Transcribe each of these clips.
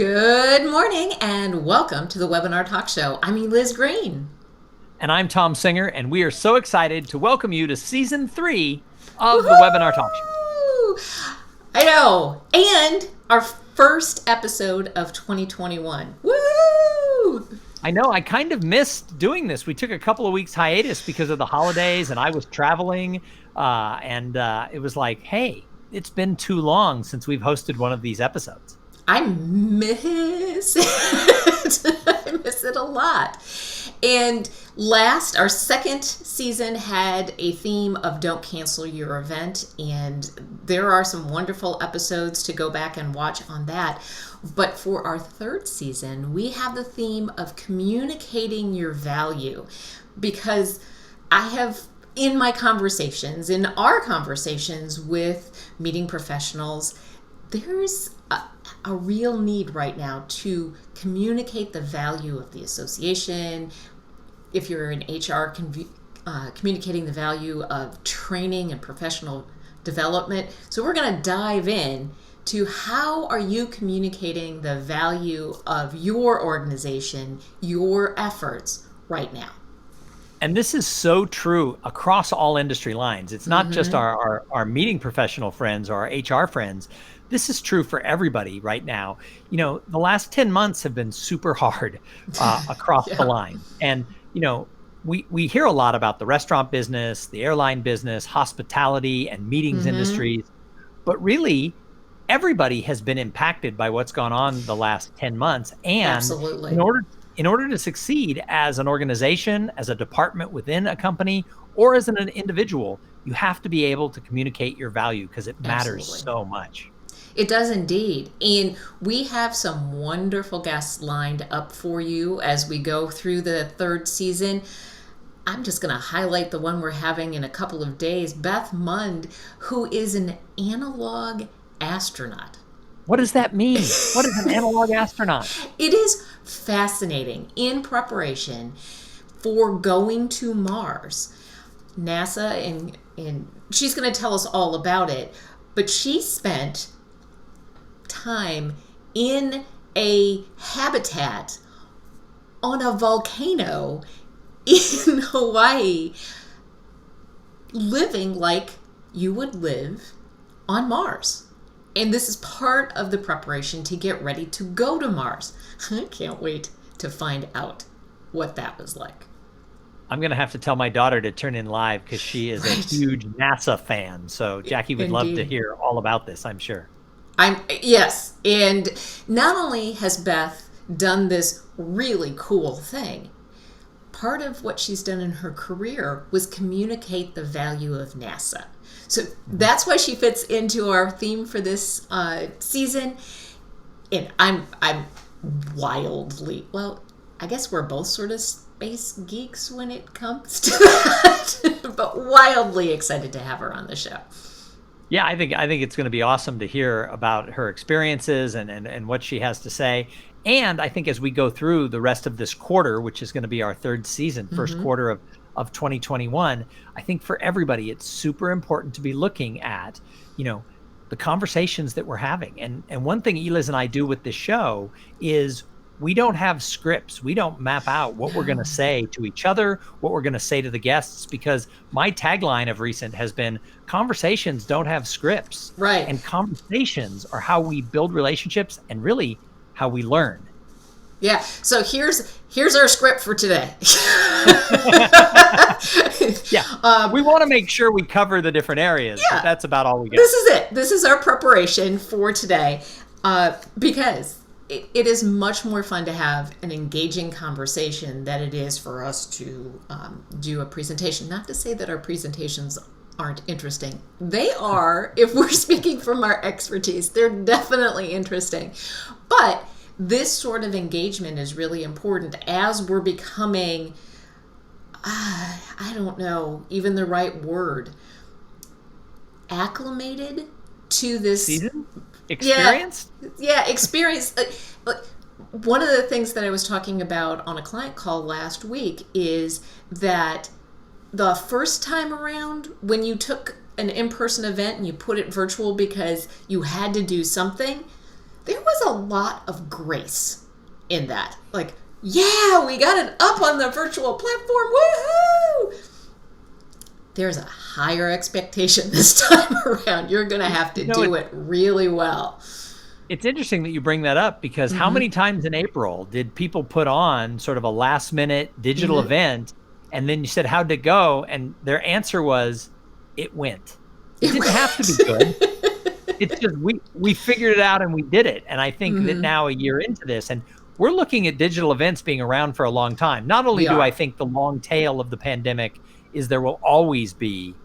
Good morning and welcome to the Webinar Talk Show. I'm Liz Green. And I'm Tom Singer, and we are so excited to welcome you to Season 3 of the Webinar Talk Show. Woohoo! I know. And our first episode of 2021. Woo! I know, I kind of missed doing this. We took a couple of weeks hiatus because of the holidays, and I was traveling, and it was like, hey, it's been too long since we've hosted one of these episodes. I miss it. I miss it a lot. And our second season had a theme of don't cancel your event. And there are some wonderful episodes to go back and watch on that. But for our third season, we have the theme of communicating your value. Because I have, in our conversations with meeting professionals, there's a real need right now to communicate the value of the association. If you're in HR, communicating the value of training and professional development. So we're going to dive in to how are you communicating the value of your organization, your efforts right now. And this is so true across all industry lines. It's not just our meeting professional friends or our HR friends. This is true for everybody right now. You know, the last 10 months have been super hard across the line. And, you know, we hear a lot about the restaurant business, the airline business, hospitality and meetings industries. But really, everybody has been impacted by what's gone on the last 10 months. And absolutely. In order to succeed as an organization, as a department within a company, or as an individual, you have to be able to communicate your value because it matters so much. It does indeed. And we have some wonderful guests lined up for you as we go through the third season. I'm just going to highlight the one we're having in a couple of days, Beth Mund, who is an analog astronaut. What does that mean? What is an analog astronaut? It is fascinating. In preparation for going to Mars, NASA, and she's going to tell us all about it, but she spent time in a habitat on a volcano in Hawaii, living like you would live on Mars. And this is part of the preparation to get ready to go to Mars. I can't wait to find out what that was like. I'm going to have to tell my daughter to turn in live because she is a huge NASA fan. So Jackie would love to hear all about this, I'm sure. Yes. And not only has Beth done this really cool thing, part of what she's done in her career was communicate the value of NASA. So that's why she fits into our theme for this season. And I'm wildly, well, I guess we're both sort of space geeks when it comes to that, but wildly excited to have her on the show. Yeah, I think it's going to be awesome to hear about her experiences and what she has to say. And I think as we go through the rest of this quarter, which is going to be our third season, first quarter of 2021, I think for everybody, it's super important to be looking at, you know, the conversations that we're having. And one thing Eliz and I do with this show is we don't have scripts. We don't map out what we're going to say to each other, what we're going to say to the guests, because my tagline of recent has been conversations don't have scripts. Right. And conversations are how we build relationships and really how we learn. Yeah. So here's our script for today. Yeah. We want to make sure we cover the different areas. Yeah. But that's about all we got. This is it. This is our preparation for today, because it is much more fun to have an engaging conversation than it is for us to do a presentation. Not to say that our presentations aren't interesting. They are, if we're speaking from our expertise, they're definitely interesting. But this sort of engagement is really important as we're becoming, I don't know, even the right word, acclimated to this season. Experienced? Yeah, experience. One of the things that I was talking about on a client call last week is that the first time around when you took an in-person event and you put it virtual because you had to do something, there was a lot of grace in that. Like, yeah, we got it up on the virtual platform. Woohoo! There's a higher expectation this time around. You're going to have to do it really well. It's interesting that you bring that up, because how many times in April did people put on sort of a last minute digital event, and then you said, how'd it go? And their answer was, it went. It didn't have to be good. It's just we figured it out and we did it. And I think that now, a year into this, and we're looking at digital events being around for a long time. Not only do I think the long tail of the pandemic is there will always be,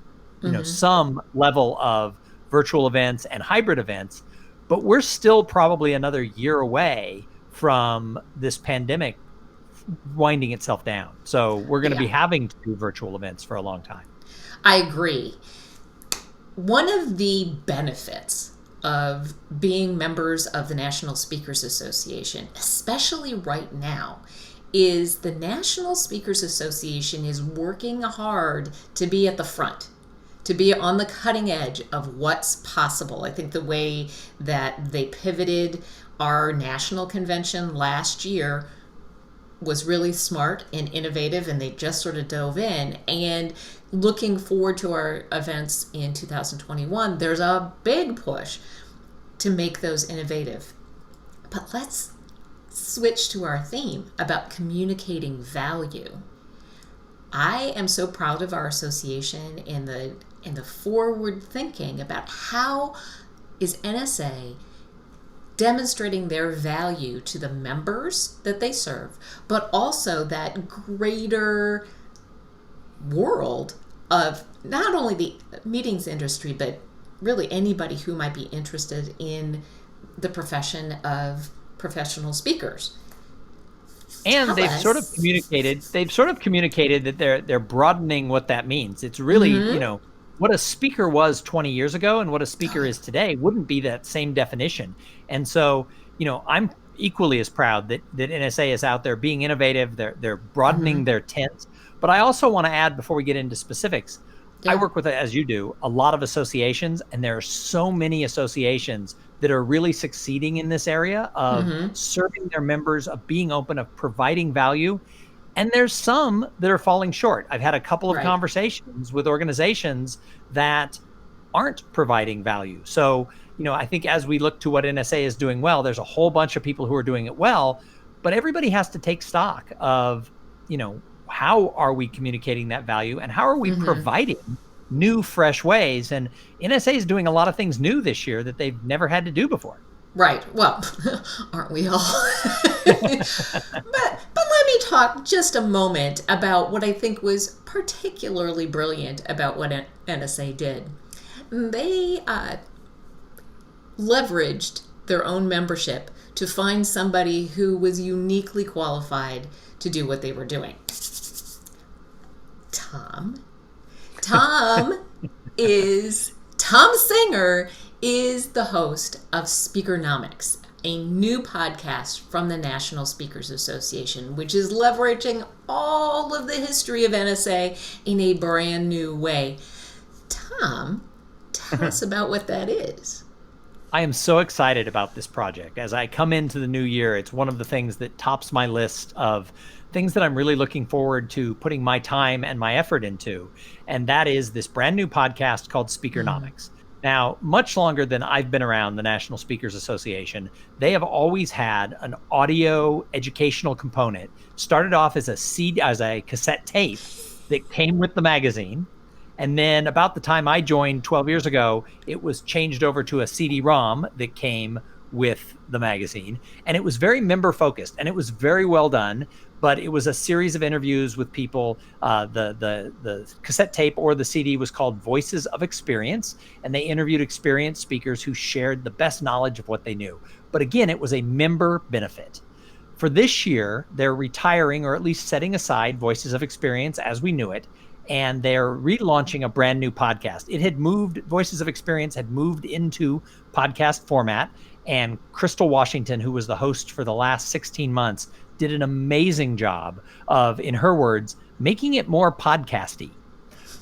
some level of virtual events and hybrid events, but we're still probably another year away from this pandemic winding itself down. So we're going to be having to do virtual events for a long time. I agree. One of the benefits of being members of the National Speakers Association, especially right now, is the National Speakers Association is working hard to be at the front, to be on the cutting edge of what's possible. I think the way that they pivoted our national convention last year was really smart and innovative, and they just sort of dove in. And looking forward to our events in 2021, there's a big push to make those innovative. But let's switch to our theme about communicating value. I am so proud of our association in the forward thinking about how is NSA demonstrating their value to the members that they serve, but also that greater world of not only the meetings industry, but really anybody who might be interested in the profession of professional speakers. And they've sort of communicated that they're broadening what that means. It's really, what a speaker was 20 years ago and what a speaker is today wouldn't be that same definition. And so, I'm equally as proud that NSA is out there being innovative. They're broadening their tent. But I also want to add, before we get into specifics, I work with, as you do, a lot of associations, and there are so many associations that are really succeeding in this area of serving their members, of being open, of providing value. And there's some that are falling short. I've had a couple of conversations with organizations that aren't providing value. So, I think as we look to what NSA is doing well, there's a whole bunch of people who are doing it well, but everybody has to take stock of, how are we communicating that value, and how are we providing new, fresh ways? And NSA is doing a lot of things new this year that they've never had to do before. Right. Well, aren't we all? But let me talk just a moment about what I think was particularly brilliant about what NSA did. They leveraged their own membership to find somebody who was uniquely qualified to do what they were doing. Tom Singer is the host of Speakernomics, a new podcast from the National Speakers Association, which is leveraging all of the history of NSA in a brand new way. Tom, tell us about what that is. I am so excited about this project. As I come into the new year, it's one of the things that tops my list of things that I'm really looking forward to putting my time and my effort into. And that is this brand new podcast called Speakernomics. Now, much longer than I've been around the National Speakers Association, they have always had an audio educational component. Started off as a cassette tape that came with the magazine. And then about the time I joined 12 years ago, it was changed over to a CD-ROM that came with the magazine. And it was very member focused, and it was very well done. But it was a series of interviews with people. The cassette tape or the CD was called Voices of Experience, and they interviewed experienced speakers who shared the best knowledge of what they knew. But again, it was a member benefit. For this year, they're retiring, or at least setting aside, Voices of Experience as we knew it, and they're relaunching a brand new podcast. Voices of Experience had moved into podcast format, and Crystal Washington, who was the host for the last 16 months, did an amazing job of, in her words, making it more podcasty.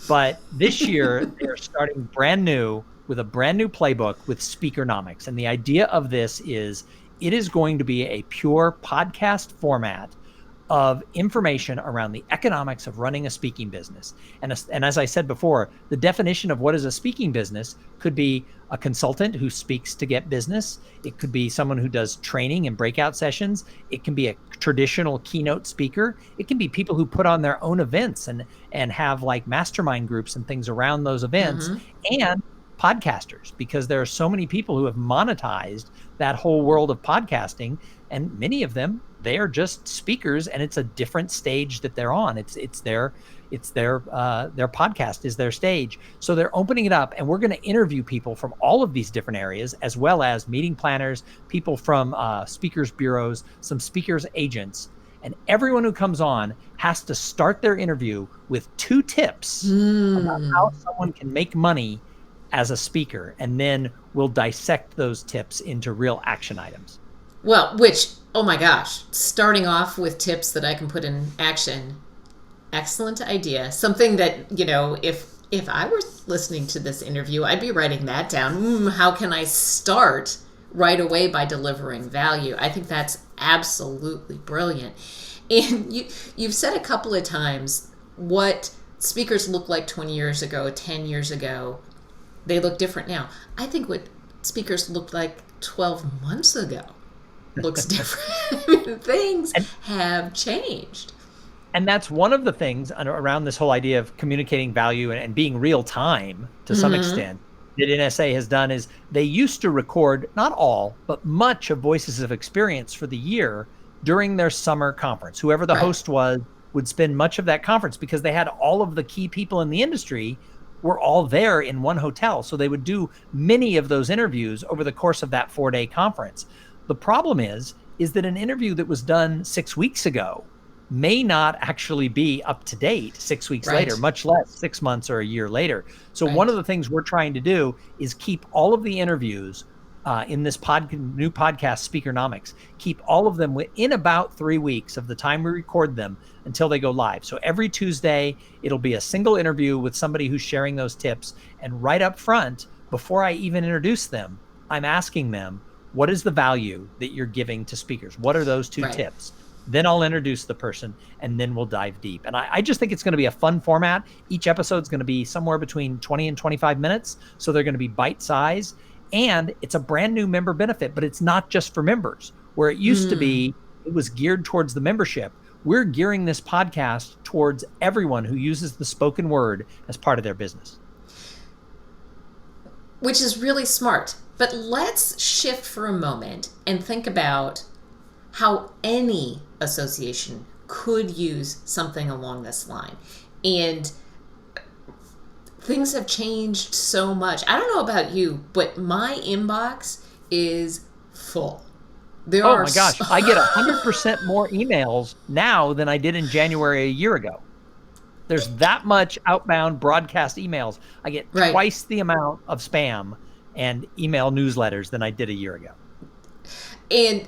But this year, they're starting brand new with a brand new playbook with Speakernomics. And the idea of this is it is going to be a pure podcast format of information around the economics of running a speaking business. And as I said before, the definition of what is a speaking business could be a consultant who speaks to get business. It could be someone who does training and breakout sessions. It can be a traditional keynote speaker. It can be people who put on their own events and have like mastermind groups and things around those events, and podcasters, because there are so many people who have monetized that whole world of podcasting, and many of them, they are just speakers, and it's a different stage that they're on. It's their podcast is their stage. So they're opening it up, and we're going to interview people from all of these different areas, as well as meeting planners, people from speakers bureaus, some speakers agents, and everyone who comes on has to start their interview with 2 tips about how someone can make money as a speaker, and then we'll dissect those tips into real action items. Well, which, oh my gosh, starting off with tips that I can put in action, excellent idea. Something that, if I were listening to this interview, I'd be writing that down. How can I start right away by delivering value? I think that's absolutely brilliant. And you've said a couple of times what speakers looked like 20 years ago, 10 years ago. They look different now. I think what speakers looked like 12 months ago looks different. Things have changed. And that's one of the things around this whole idea of communicating value and being real time to some extent that NSA has done is they used to record not all, but much of Voices of Experience for the year during their summer conference. Whoever the host was would spend much of that conference because they had all of the key people in the industry were all there in one hotel. So they would do many of those interviews over the course of that 4-day conference. The problem is that an interview that was done 6 weeks ago may not actually be up to date 6 weeks later, much less 6 months or a year later. So one of the things we're trying to do is keep all of the interviews in this new podcast, Speakernomics, keep all of them within about 3 weeks of the time we record them until they go live. So every Tuesday, it'll be a single interview with somebody who's sharing those tips. And right up front, before I even introduce them, I'm asking them, what is the value that you're giving to speakers? What are those 2 tips? Then I'll introduce the person, and then we'll dive deep. And I just think it's going to be a fun format. Each episode is going to be somewhere between 20 and 25 minutes. So they're going to be bite-sized. And it's a brand new member benefit, but it's not just for members. Where it used to be, it was geared towards the membership. We're gearing this podcast towards everyone who uses the spoken word as part of their business. Which is really smart. But let's shift for a moment and think about how any association could use something along this line. And things have changed so much. I don't know about you, but my inbox is full. Oh my gosh, I get 100% more emails now than I did in January a year ago. There's that much outbound broadcast emails. I get twice the amount of spam and email newsletters than I did a year ago. And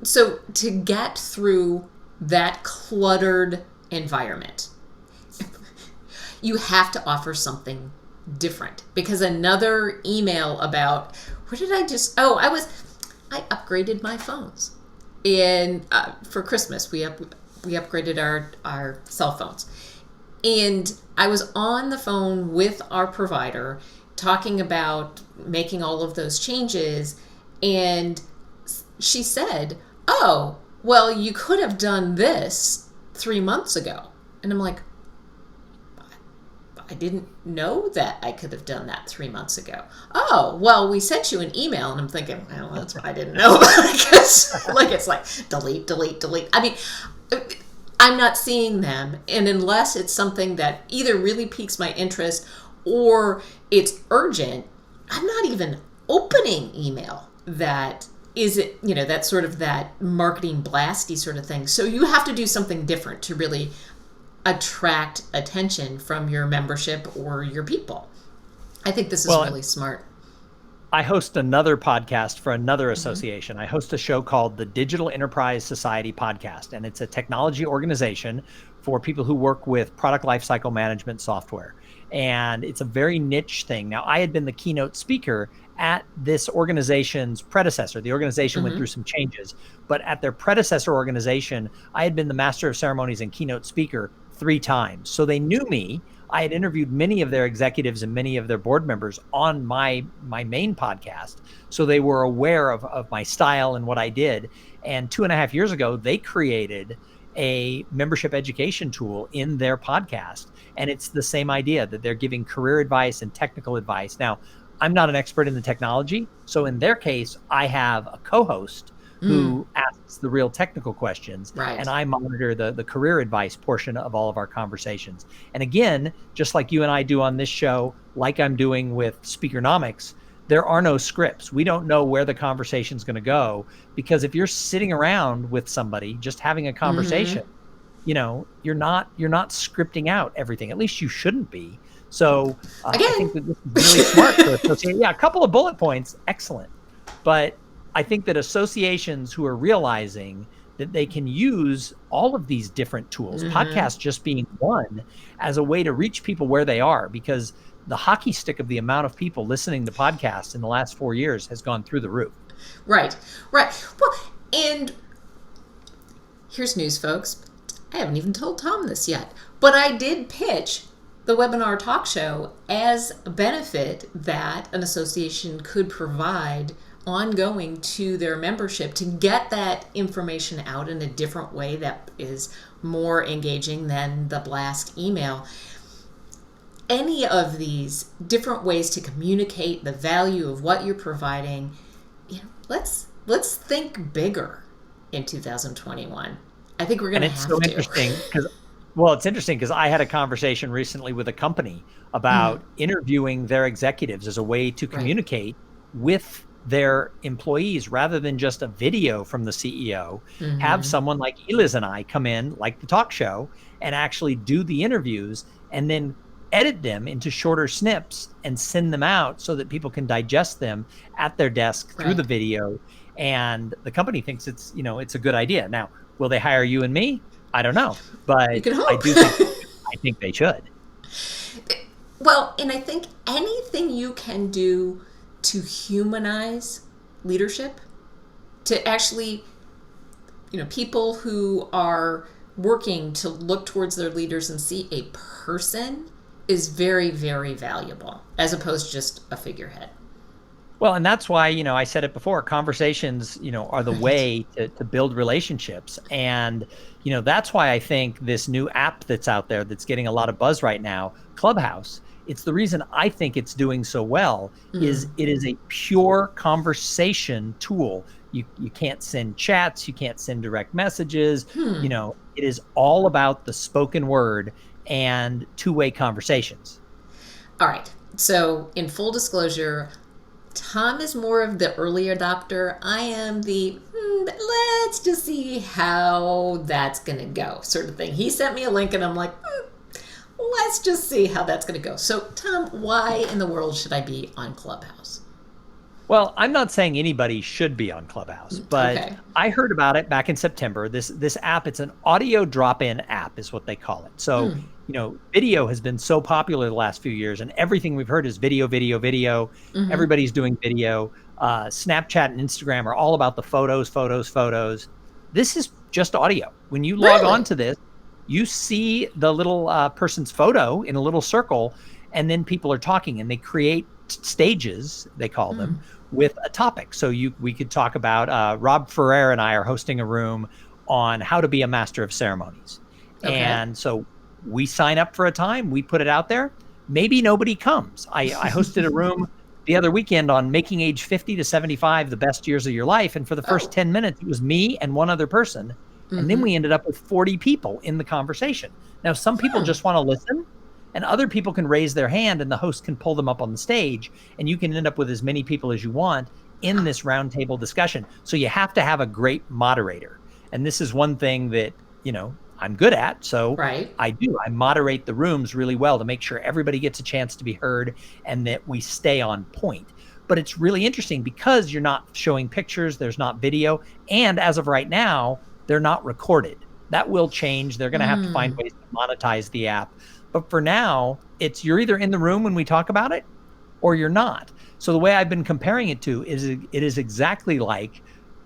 so to get through that cluttered environment, you have to offer something different, because another email about I upgraded my phones, and for Christmas we upgraded our cell phones, and I was on the phone with our provider talking about making all of those changes, and she said, "Oh, well, you could have done this 3 months ago," and I'm like, I didn't know that I could have done that 3 months ago. Oh, well, we sent you an email, and I'm thinking, well, that's what I didn't know about it, because it's like delete, delete, delete. I mean, I'm not seeing them, and unless it's something that either really piques my interest or it's urgent, I'm not even opening email that is it, that's sort of that marketing blasty sort of thing. So you have to do something different to really attract attention from your membership or your people. I think this is really smart. I host another podcast for another association. I host a show called the Digital Enterprise Society Podcast, and it's a technology organization for people who work with product lifecycle management software. And it's a very niche thing. Now, I had been the keynote speaker at this organization's predecessor. The organization went through some changes, but at their predecessor organization, I had been the master of ceremonies and keynote speaker 3 times. So they knew me. I had interviewed many of their executives and many of their board members on my main podcast. So they were aware of my style and what I did. And 2.5 years ago, they created a membership education tool in their podcast. And it's the same idea that they're giving career advice and technical advice. Now, I'm not an expert in the technology. So in their case, I have a co-host who asks the real technical questions. Right. And I monitor the career advice portion of all of our conversations. And again, just like you and I do on this show, like I'm doing with Speakernomics, there are no scripts. We don't know where the conversation's going to go, because if you're sitting around with somebody just having a conversation, you know, you're not scripting out everything. At least you shouldn't be. So I think that this is really smart to associate. Yeah, a couple of bullet points, excellent. But I think that associations who are realizing that they can use all of these different tools, podcasts just being one, as a way to reach people where they are, because the hockey stick of the amount of people listening to podcasts in the last 4 years has gone through the roof. Right. Well, and here's news, folks. I haven't even told Tom this yet, but I did pitch the webinar talk show as a benefit that an association could provide ongoing to their membership to get that information out in a different way that is more engaging than the blast email. Any of these different ways to communicate the value of what you're providing, you know, let's think bigger in 2021. I think we're going to have to. And it's so interesting because I had a conversation recently with a company about interviewing their executives as a way to communicate with their employees rather than just a video from the CEO. Have someone like Eliz and I come in, like the talk show, and actually do the interviews and then edit them into shorter snips and send them out so that people can digest them at their desk through the video. And the company thinks it's, you know, it's a good idea. Now, will they hire you and me? I don't know, but I think they should. Well, and I think anything you can do to humanize leadership, to actually, you know, people who are working to look towards their leaders and see a person is very, very valuable, as opposed to just a figurehead. Well, and that's why, you know, I said it before, conversations, you know, are the way to build relationships. And, you know, that's why I think this new app that's out there that's getting a lot of buzz right now, Clubhouse, it's the reason I think it's doing so well is it is a pure conversation tool. You can't send chats, you can't send direct messages. You know, it is all about the spoken word and two-way conversations. All right. So in full disclosure, Tom is more of the early adopter. I am the, let's just see how that's going to go sort of thing. He sent me a link and I'm like, let's just see how that's going to go. So Tom, why in the world should I be on Clubhouse? Well, I'm not saying anybody should be on Clubhouse, but I heard about it back in September. This app, it's an audio drop-in app is what they call it. So, you know, video has been so popular the last few years, and everything we've heard is video. Everybody's doing video. Snapchat and Instagram are all about the photos. This is just audio. When you log on to this, you see the little person's photo in a little circle, and then people are talking, and they create stages, they call them, with a topic. So we could talk about, Rob Ferrer and I are hosting a room on how to be a master of ceremonies. And so we sign up for a time, we put it out there. Maybe nobody comes. I hosted a room the other weekend on making age 50 to 75 the best years of your life. And for the first 10 minutes, it was me and one other person. And then we ended up with 40 people in the conversation. Now, some people just want to listen, and other people can raise their hand and the host can pull them up on the stage, and you can end up with as many people as you want in this roundtable discussion. So you have to have a great moderator. And this is one thing that, you know, I'm good at. So I moderate the rooms really well to make sure everybody gets a chance to be heard and that we stay on point. But it's really interesting because you're not showing pictures, there's not video, and as of right now, they're not recorded. That will change. They're going to have to find ways to monetize the app. But for now, it's you're either in the room when we talk about it or you're not. So the way I've been comparing it to is it is exactly like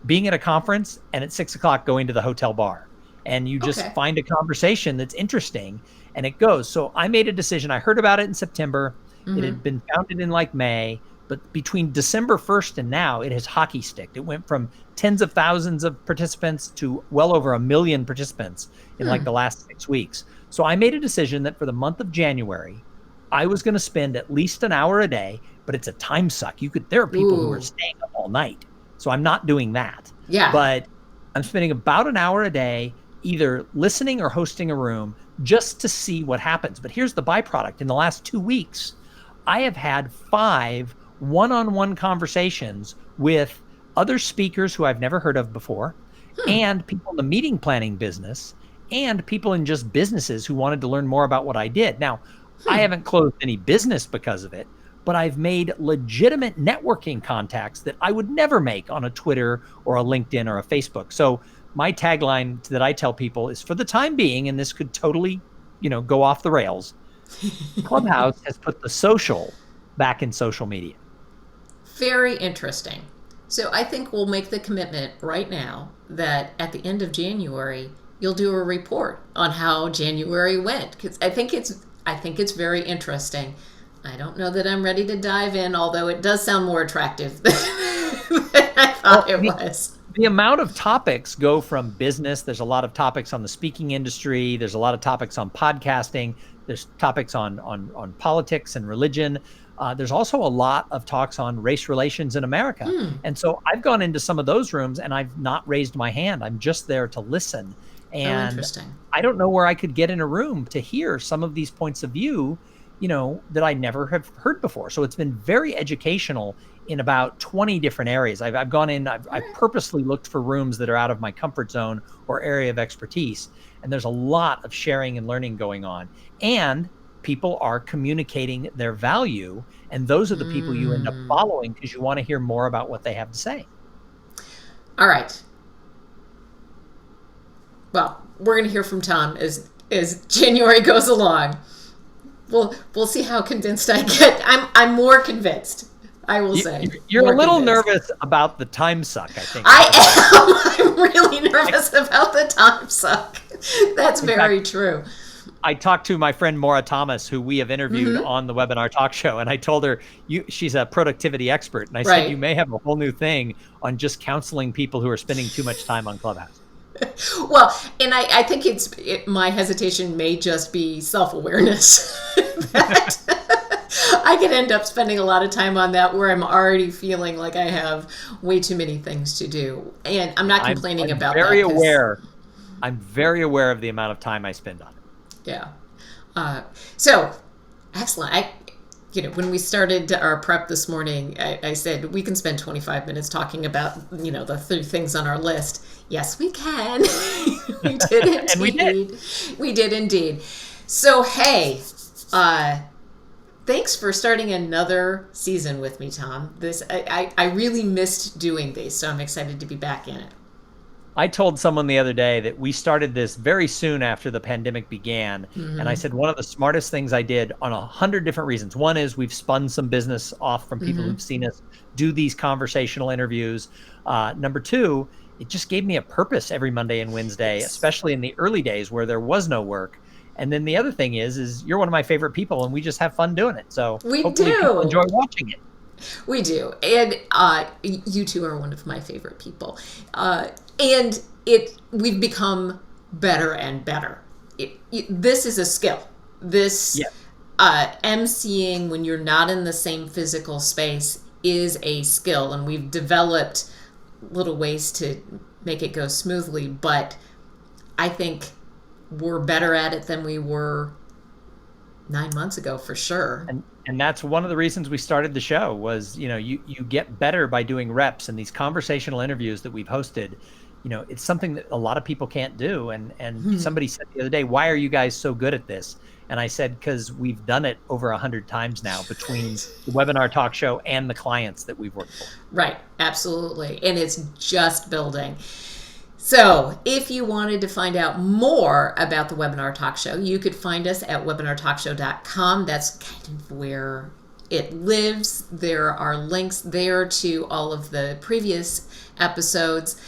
being at a conference and at 6:00 going to the hotel bar, and you just find a conversation that's interesting and it goes. So I made a decision. I heard about it in September. It had been founded in like May, but between December 1st and now, it has hockey sticked. It went from tens of thousands of participants to well over 1 million participants in like the last 6 weeks. So I made a decision that for the month of January, I was going to spend at least an hour a day, but it's a time suck. There are people who are staying up all night. So I'm not doing that. Yeah. But I'm spending about an hour a day either listening or hosting a room just to see what happens. But here's the byproduct. In the last 2 weeks, I have had 5 one-on-one conversations with other speakers who I've never heard of before, and people in the meeting planning business, and people in just businesses who wanted to learn more about what I did. Now, I haven't closed any business because of it, but I've made legitimate networking contacts that I would never make on a Twitter or a LinkedIn or a Facebook. So my tagline that I tell people is, for the time being, and this could totally, go off the rails, Clubhouse has put the social back in social media. Very interesting. So I think we'll make the commitment right now that at the end of January, you'll do a report on how January went, because I think it's very interesting. I don't know that I'm ready to dive in, although it does sound more attractive than I thought it was. The amount of topics go from business. There's a lot of topics on the speaking industry. There's a lot of topics on podcasting. There's topics on politics and religion. There's also a lot of talks on race relations in America. And so I've gone into some of those rooms and I've not raised my hand. I'm just there to listen. And interesting. I don't know where I could get in a room to hear some of these points of view, that I never have heard before. So it's been very educational in about 20 different areas. I've gone in, I've purposely looked for rooms that are out of my comfort zone or area of expertise. And there's a lot of sharing and learning going on. And people are communicating their value. And those are the people you end up following because you want to hear more about what they have to say. All right. Well, we're going to hear from Tom as January goes along. We'll see how convinced I get. I'm more convinced, I will say. You're a little nervous about the time suck, I think. I am. I'm really nervous about the time suck. That's very true. I talked to my friend Maura Thomas, who we have interviewed on the Webinar Talk Show, and I told her she's a productivity expert. And I said, you may have a whole new thing on just counseling people who are spending too much time on Clubhouse. Well, and I think my hesitation may just be self-awareness that I could end up spending a lot of time on that where I'm already feeling like I have way too many things to do. And I'm not complaining about that. I'm very aware of the amount of time I spend on it. Yeah. So, excellent. When we started our prep this morning, I said we can spend 25 minutes talking about, the 3 things on our list. Yes, we can. We did indeed. And we did. We did indeed. So, hey, thanks for starting another season with me, Tom. I really missed doing these, so I'm excited to be back in it. I told someone the other day that we started this very soon after the pandemic began. And I said, one of the smartest things I did on 100 different reasons. One is we've spun some business off from people who've seen us do these conversational interviews. Number 2, it just gave me a purpose every Monday and Wednesday, especially in the early days where there was no work. And then the other thing is you're one of my favorite people and we just have fun doing it. So hopefully people enjoy watching it. We do. And you two are one of my favorite people. And we've become better and better. This is a skill. This emceeing when you're not in the same physical space is a skill, and we've developed little ways to make it go smoothly. But I think we're better at it than we were 9 months ago, for sure. And that's one of the reasons we started the show was, you get better by doing reps, and these conversational interviews that we've hosted. it's something that a lot of people can't do. And somebody said the other day, why are you guys so good at this? And I said, because we've done it over 100 times now between the webinar talk show and the clients that we've worked for. Right. Absolutely. And it's just building. So if you wanted to find out more about the Webinar Talk Show, you could find us at webinartalkshow.com. That's kind of where it lives. There are links there to all of the previous episodes.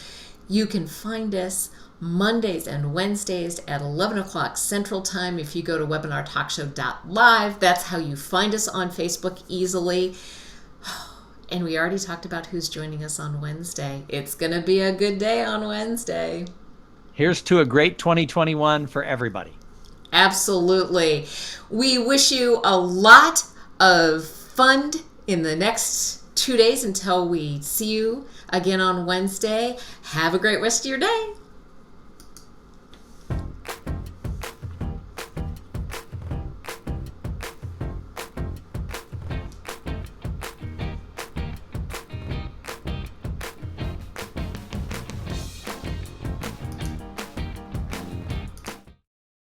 You can find us Mondays and Wednesdays at 11 o'clock Central Time. If you go to webinartalkshow.live, that's how you find us on Facebook easily. And we already talked about who's joining us on Wednesday. It's going to be a good day on Wednesday. Here's to a great 2021 for everybody. Absolutely. We wish you a lot of fun in the next 2 days until we see you again on Wednesday. Have a great rest of your day.